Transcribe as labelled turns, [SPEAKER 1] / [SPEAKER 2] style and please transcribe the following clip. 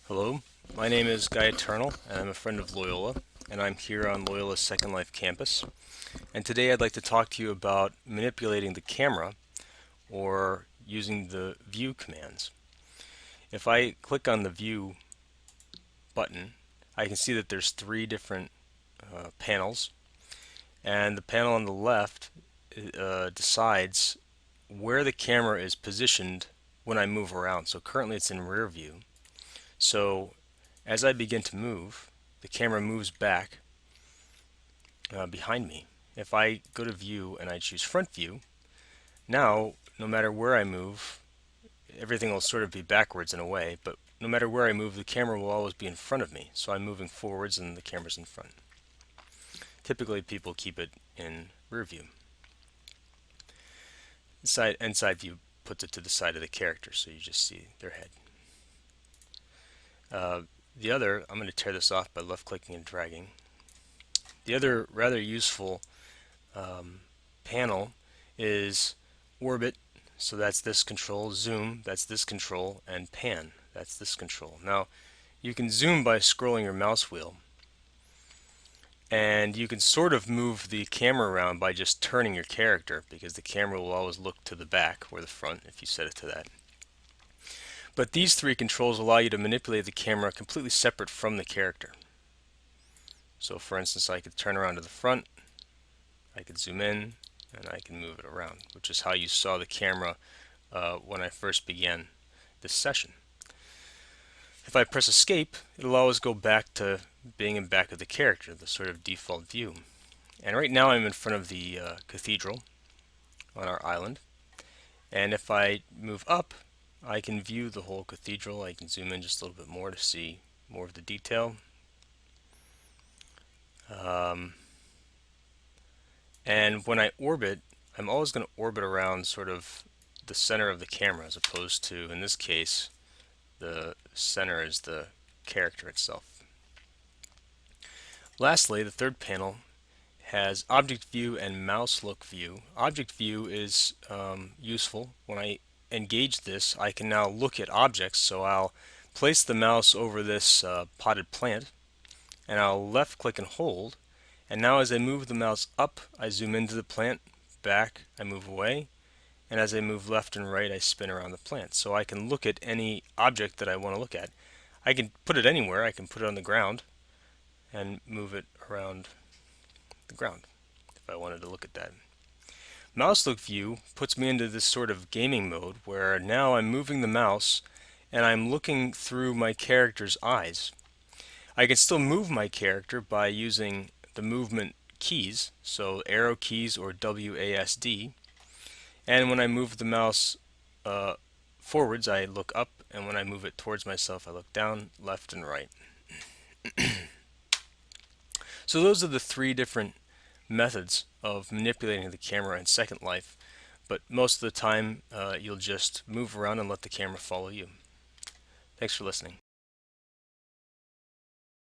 [SPEAKER 1] Hello, my name is Guy Eternal, and I'm a friend of Loyola, and I'm here on Loyola's Second Life campus. And today I'd like to talk to you about manipulating the camera or using the view commands. If I click on the view button, I can see that there's three different panels, and the panel on the left decides where the camera is positioned when I move around. So currently it's in rear view. So as I begin to move, the camera moves back behind me. If I go to view and I choose front view, now no matter where I move, everything will sort of be backwards in a way, but no matter where I move, the camera will always be in front of me. So I'm moving forwards and the camera's in front. Typically people keep it in rear view. Side view puts it to the side of the character, so you just see their head. The other, I'm going to tear this off by left clicking and dragging. The other rather useful panel is orbit, so that's this control, zoom, that's this control, and pan, that's this control. Now, you can zoom by scrolling your mouse wheel, and you can sort of move the camera around by just turning your character, because the camera will always look to the back or the front if you set it to that. But these three controls allow you to manipulate the camera completely separate from the character. So for instance, I could turn around to the front, I could zoom in, and I can move it around, which is how you saw the camera when I first began this session. If I press escape, it'll always go back to being in back of the character, the sort of default view. And right now I'm in front of the cathedral on our island. And if I move up, I can view the whole cathedral. I can zoom in just a little bit more to see more of the detail. And when I orbit, I'm always going to orbit around sort of the center of the camera, as opposed to, in this case, the center is the character itself. Lastly, the third panel has object view and mouse look view. Object view is useful. When I engage this, I can now look at objects, so I'll place the mouse over this potted plant, and I'll left click and hold, and now as I move the mouse up, I zoom into the plant, back, I move away, and as I move left and right, I spin around the plant. So I can look at any object that I want to look at. I can put it anywhere. I can put it on the ground and move it around the ground if I wanted to look at that. Mouse look view puts me into this sort of gaming mode where now I'm moving the mouse and I'm looking through my character's eyes. I can still move my character by using the movement keys, so arrow keys or WASD. And when I move the mouse forwards, I look up, and when I move it towards myself, I look down, left, and right. So those are the three different methods of manipulating the camera in Second Life, but most of the time you'll just move around and let the camera follow you. Thanks for listening.